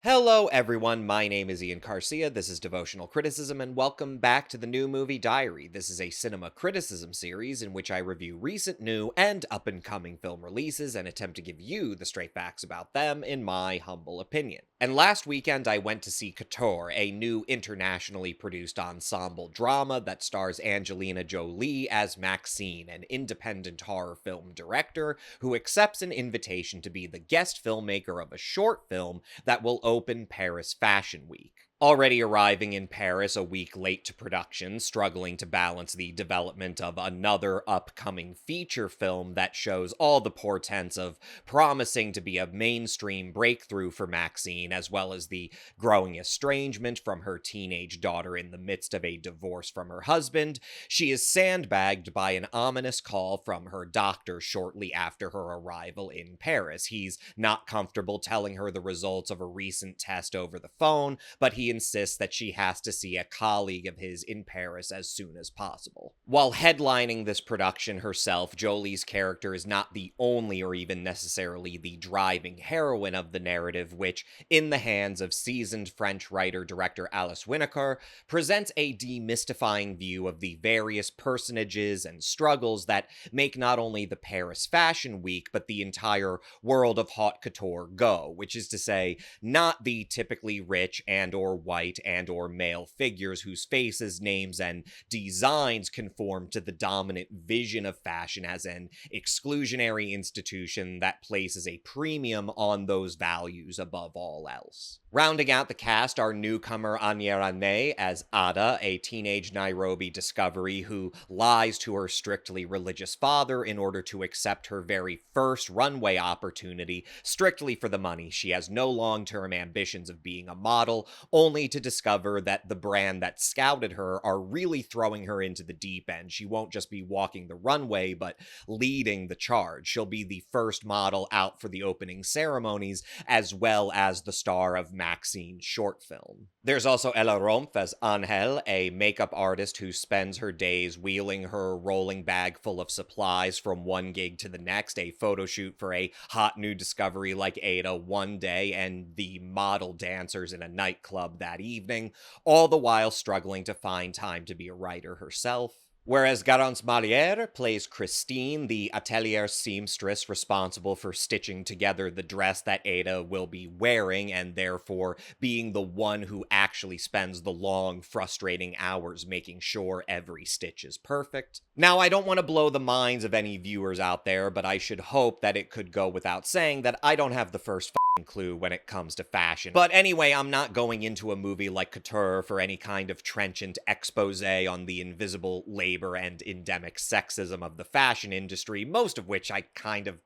Hello, everyone. My name is Ian Garcia. This is Devotional Criticism, and welcome back to the New Movie Diary. This is a cinema criticism series in which I review recent, new, and up and coming film releases and attempt to give you the straight facts about them, in my humble opinion. And last weekend, I went to see Couture, a new internationally produced ensemble drama that stars Angelina Jolie as Maxine, an independent horror film director who accepts an invitation to be the guest filmmaker of a short film that will open Paris Fashion Week. Already arriving in Paris a week late to production, struggling to balance the development of another upcoming feature film that shows all the portents of promising to be a mainstream breakthrough for Maxine, as well as the growing estrangement from her teenage daughter in the midst of a divorce from her husband, she is sandbagged by an ominous call from her doctor shortly after her arrival in Paris. He's not comfortable telling her the results of a recent test over the phone, but he insists that she has to see a colleague of his in Paris as soon as possible. While headlining this production herself, Jolie's character is not the only or even necessarily the driving heroine of the narrative, which, in the hands of seasoned French writer-director Alice Winocour, presents a demystifying view of the various personages and struggles that make not only the Paris Fashion Week, but the entire world of haute couture go, which is to say, not the typically rich and or white and or male figures whose faces, names, and designs conform to the dominant vision of fashion as an exclusionary institution that places a premium on those values above all else. Rounding out the cast are newcomer Anya Rane as Ada, a teenage Nairobi discovery who lies to her strictly religious father in order to accept her very first runway opportunity strictly for the money. She has no long-term ambitions of being a model, only to discover that the brand that scouted her are really throwing her into the deep end. She won't just be walking the runway, but leading the charge. She'll be the first model out for the opening ceremonies, as well as the star of Maxine's short film. There's also Ella Romph as Angel, a makeup artist who spends her days wheeling her rolling bag full of supplies from one gig to the next, a photo shoot for a hot new discovery like Ada one day, and the model dancers in a nightclub that evening, all the while struggling to find time to be a writer herself. Whereas Garance Maillard plays Christine, the atelier seamstress responsible for stitching together the dress that Ada will be wearing, and therefore being the one who actually spends the long, frustrating hours making sure every stitch is perfect. Now, I don't want to blow the minds of any viewers out there, but I should hope that it could go without saying that I don't have the first clue when it comes to fashion. But anyway, I'm not going into a movie like Couture for any kind of trenchant expose on the invisible labor and endemic sexism of the fashion industry, most of which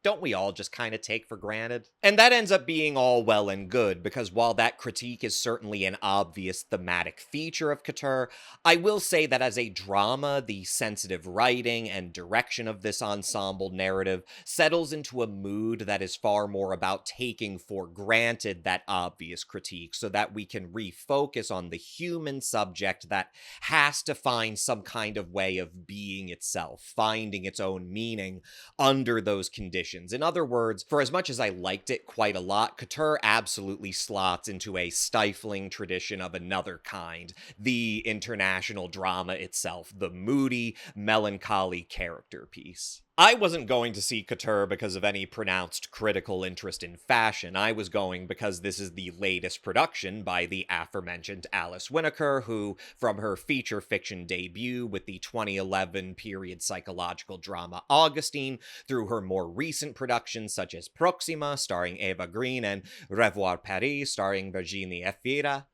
don't we all just kind of take for granted? And that ends up being all well and good, because while that critique is certainly an obvious thematic feature of Couture, I will say that as a drama, the sensitive writing and direction of this ensemble narrative settles into a mood that is far more about taking for granted that obvious critique so that we can refocus on the human subject that has to find some kind of way of being itself, finding its own meaning under those conditions. In other words, for as much as I liked it quite a lot, Couture absolutely slots into a stifling tradition of another kind, the international drama itself, the moody, melancholy character piece. I wasn't going to see Couture because of any pronounced critical interest in fashion. I was going because this is the latest production by the aforementioned Alice Winocour, who, from her feature fiction debut with the 2011 period psychological drama Augustine, through her more recent productions such as Proxima, starring Eva Green, and Revoir Paris, starring Virginie Efira,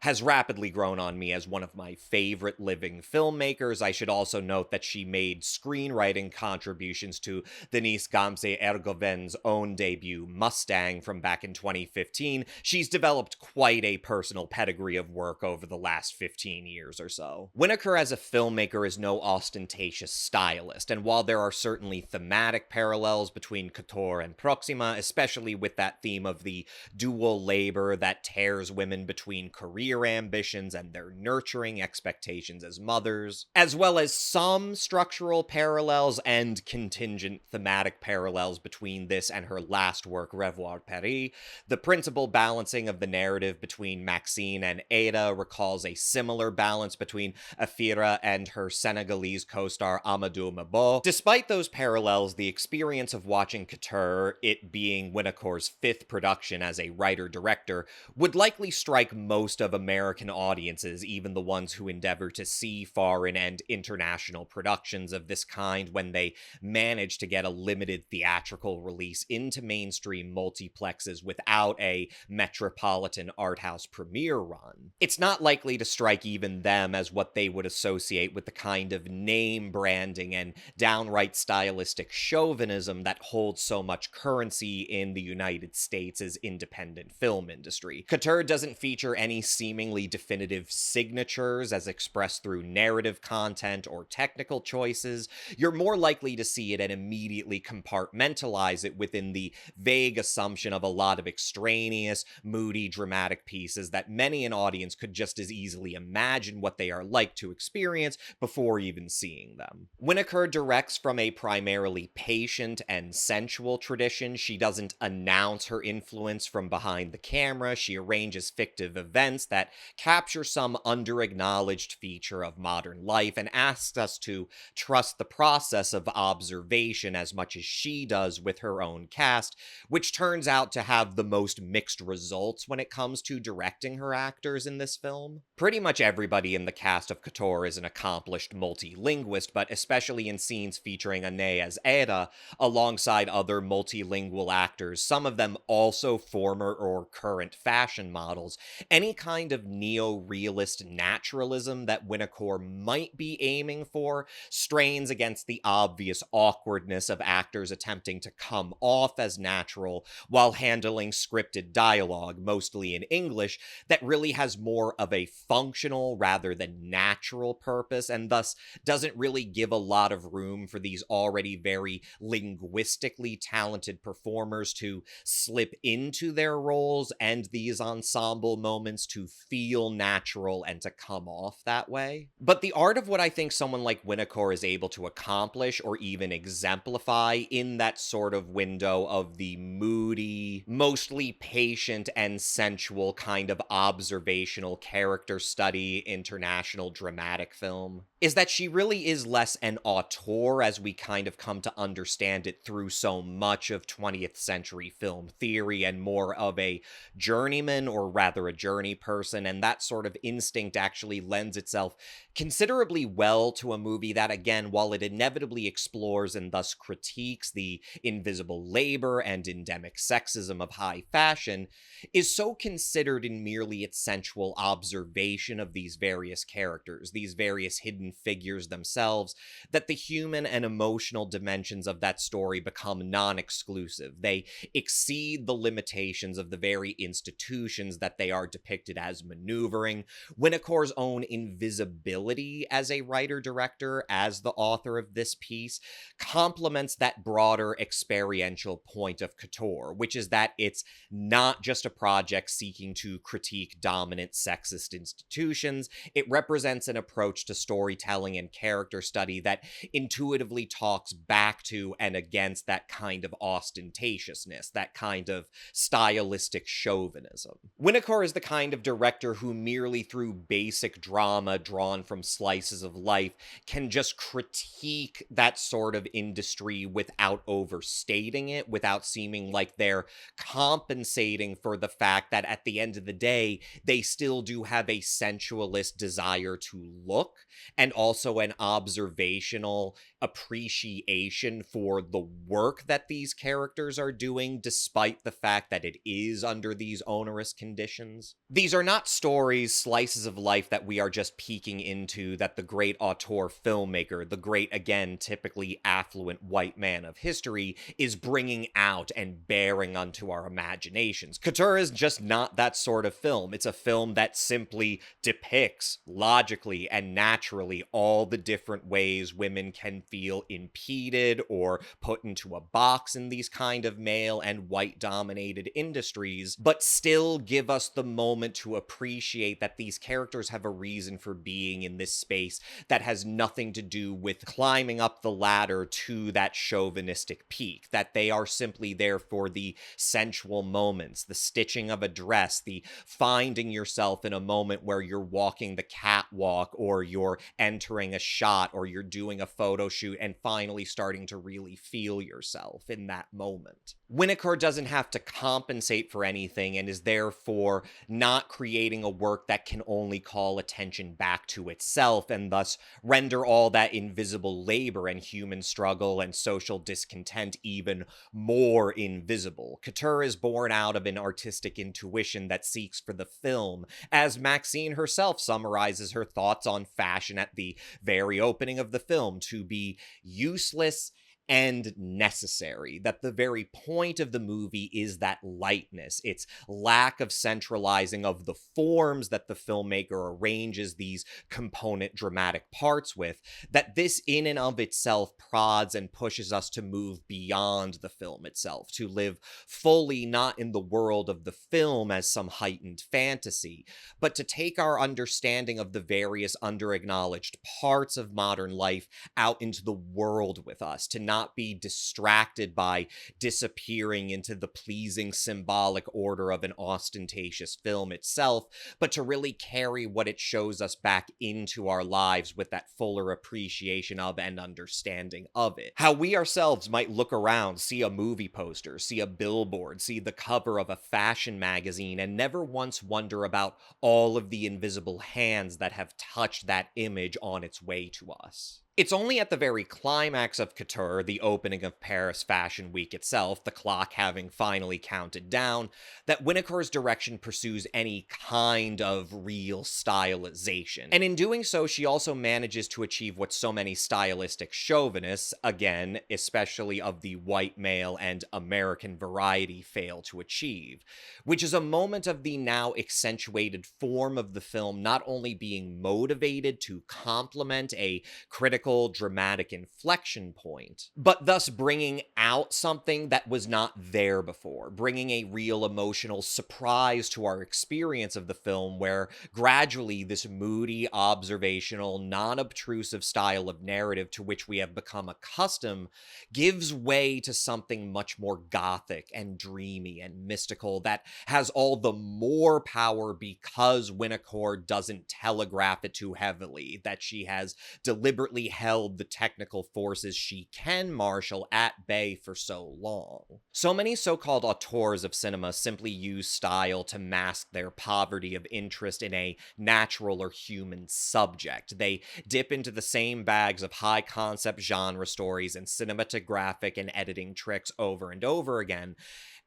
has rapidly grown on me as one of my favorite living filmmakers. I should also note that she made screenwriting contributions to Denise Gamze-Ergoven's own debut, Mustang, from back in 2015. She's developed quite a personal pedigree of work over the last 15 years or so. Winocour as a filmmaker is no ostentatious stylist, and while there are certainly thematic parallels between Couture and Proxima, especially with that theme of the dual labor that tears women between careers career ambitions and their nurturing expectations as mothers, as well as some structural parallels and contingent thematic parallels between this and her last work, Revoir Paris. The principal balancing of the narrative between Maxine and Ada recalls a similar balance between Afira and her Senegalese co-star Amadou Mabo. Despite those parallels, the experience of watching Couture, it being Winocour's fifth production as a writer-director, would likely strike most of American audiences, even the ones who endeavor to see foreign and international productions of this kind when they manage to get a limited theatrical release into mainstream multiplexes without a metropolitan art house premiere run. It's not likely to strike even them as what they would associate with the kind of name branding and downright stylistic chauvinism that holds so much currency in the United States' independent film industry. Couture doesn't feature any seemingly definitive signatures as expressed through narrative content or technical choices. You're more likely to see it and immediately compartmentalize it within the vague assumption of a lot of extraneous, moody, dramatic pieces that many an audience could just as easily imagine what they are like to experience before even seeing them. Winocour directs from a primarily patient and sensual tradition. She doesn't announce her influence from behind the camera. She arranges fictive events that capture some under-acknowledged feature of modern life and asks us to trust the process of observation as much as she does with her own cast, which turns out to have the most mixed results when it comes to directing her actors in this film. Pretty much everybody in the cast of Couture is an accomplished multilinguist, but especially in scenes featuring Ane as Ada, alongside other multilingual actors, some of them also former or current fashion models, any kind of neo-realist naturalism that Winocour might be aiming for strains against the obvious awkwardness of actors attempting to come off as natural while handling scripted dialogue, mostly in English, that really has more of a functional rather than natural purpose, and thus doesn't really give a lot of room for these already very linguistically talented performers to slip into their roles and these ensemble moments to feel natural and to come off that way. But the art of what I think someone like Winocour is able to accomplish or even exemplify in that sort of window of the moody, mostly patient and sensual kind of observational character study international dramatic film is that she really is less an auteur as we kind of come to understand it through so much of 20th century film theory and more of a journeyman or rather a journey person, and that sort of instinct actually lends itself considerably well to a movie that, again, while it inevitably explores and thus critiques the invisible labor and endemic sexism of high fashion, is so considered in merely its sensual observation of these various characters, these various hidden figures themselves, that the human and emotional dimensions of that story become non-exclusive. They exceed the limitations of the very institutions that they are depicted as maneuvering. Winocour's own invisibility as a writer-director, as the author of this piece, complements that broader experiential point of Couture, which is that it's not just a project seeking to critique dominant sexist institutions. It represents an approach to storytelling and character study that intuitively talks back to and against that kind of ostentatiousness, that kind of stylistic chauvinism. Winocour is the kind of director who merely through basic drama drawn from slices of life can just critique that sort of industry without overstating it, without seeming like they're compensating for the fact that at the end of the day, they still do have a sensualist desire to look and also an observational appreciation for the work that these characters are doing, despite the fact that it is under these onerous conditions. These are not stories, slices of life that we are just peeking into that the great auteur filmmaker, the great, again, typically affluent white man of history, is bringing out and bearing onto our imaginations. Couture is just not that sort of film. It's a film that simply depicts, logically and naturally, all the different ways women can feel impeded or put into a box in these kind of male and white-dominated industries, but still give us the moment to appreciate that these characters have a reason for being in this space that has nothing to do with climbing up the ladder to that chauvinistic peak, that they are simply there for the sensual moments, the stitching of a dress, the finding yourself in a moment where you're walking the catwalk or you're entering a shot or you're doing a photo shoot and finally starting to really feel yourself in that moment. Winocour doesn't have to compensate for anything and is therefore not creating a work that can only call attention back to itself and thus render all that invisible labor and human struggle and social discontent even more invisible. Couture is born out of an artistic intuition that seeks for the film, as Maxine herself summarizes her thoughts on fashion at the very opening of the film, to be useless and necessary, that the very point of the movie is that lightness, its lack of centralizing of the forms that the filmmaker arranges these component dramatic parts with, that this in and of itself prods and pushes us to move beyond the film itself, to live fully not in the world of the film as some heightened fantasy, but to take our understanding of the various underacknowledged parts of modern life out into the world with us, to not be distracted by disappearing into the pleasing symbolic order of an ostentatious film itself, but to really carry what it shows us back into our lives with that fuller appreciation of and understanding of it. How we ourselves might look around, see a movie poster, see a billboard, see the cover of a fashion magazine, and never once wonder about all of the invisible hands that have touched that image on its way to us. It's only at the very climax of Couture, the opening of Paris Fashion Week itself, the clock having finally counted down, that Winocour's direction pursues any kind of real stylization. And in doing so, she also manages to achieve what so many stylistic chauvinists, again, especially of the white male and American variety, fail to achieve, which is a moment of the now accentuated form of the film not only being motivated to complement a critical dramatic inflection point, but thus bringing out something that was not there before, bringing a real emotional surprise to our experience of the film, where gradually this moody, observational, non-obtrusive style of narrative to which we have become accustomed gives way to something much more gothic and dreamy and mystical that has all the more power because Winocour doesn't telegraph it too heavily, that she has deliberately held the technical forces she can marshal at bay for so long. So many so-called auteurs of cinema simply use style to mask their poverty of interest in a natural or human subject. They dip into the same bags of high-concept genre stories and cinematographic and editing tricks over and over again,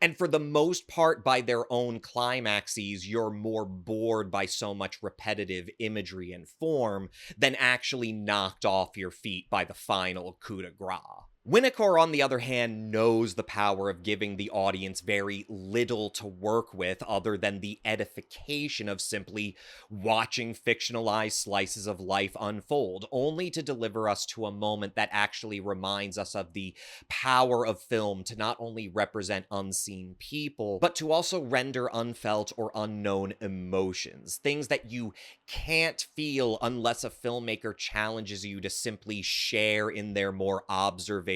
and for the most part, by their own climaxes, you're more bored by so much repetitive imagery and form than actually knocked off your feet by the final coup de grace. Winocour, on the other hand, knows the power of giving the audience very little to work with other than the edification of simply watching fictionalized slices of life unfold, only to deliver us to a moment that actually reminds us of the power of film to not only represent unseen people, but to also render unfelt or unknown emotions, things that you can't feel unless a filmmaker challenges you to simply share in their more observational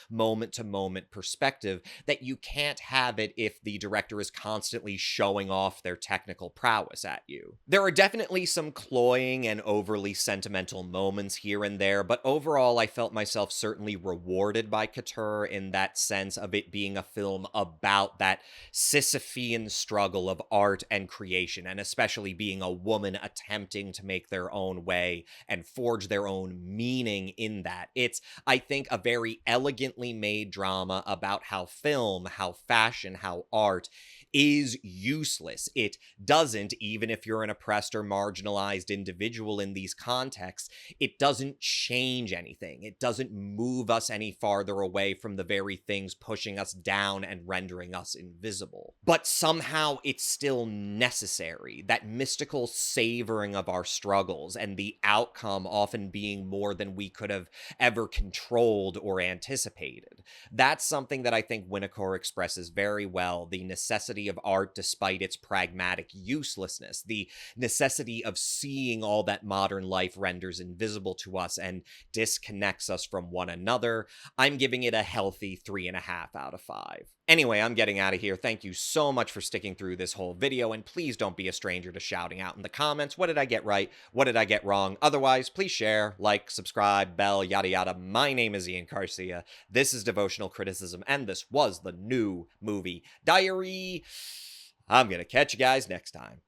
moment-to-moment perspective, that you can't have it if the director is constantly showing off their technical prowess at you. There are definitely some cloying and overly sentimental moments here and there, but overall I felt myself certainly rewarded by Couture in that sense of it being a film about that Sisyphean struggle of art and creation, and especially being a woman attempting to make their own way and forge their own meaning in that. It's, I think, a very elegantly made drama about how film, how fashion, how art is useless. It doesn't, even if you're an oppressed or marginalized individual in these contexts, it doesn't change anything. It doesn't move us any farther away from the very things pushing us down and rendering us invisible. But somehow it's still necessary, that mystical savoring of our struggles and the outcome often being more than we could have ever controlled or anticipated. That's something that I think Winocour expresses very well, the necessity necessity of art despite its pragmatic uselessness, the necessity of seeing all that modern life renders invisible to us and disconnects us from one another, I'm giving it a healthy 3.5 out of 5. Anyway, I'm getting out of here. Thank you so much for sticking through this whole video, and please don't be a stranger to shouting out in the comments, what did I get right? What did I get wrong? Otherwise, please share, like, subscribe, bell, yada yada. My name is Ian Garcia. This is Devotional Criticism, and this was the New Movie Diary. I'm gonna catch you guys next time.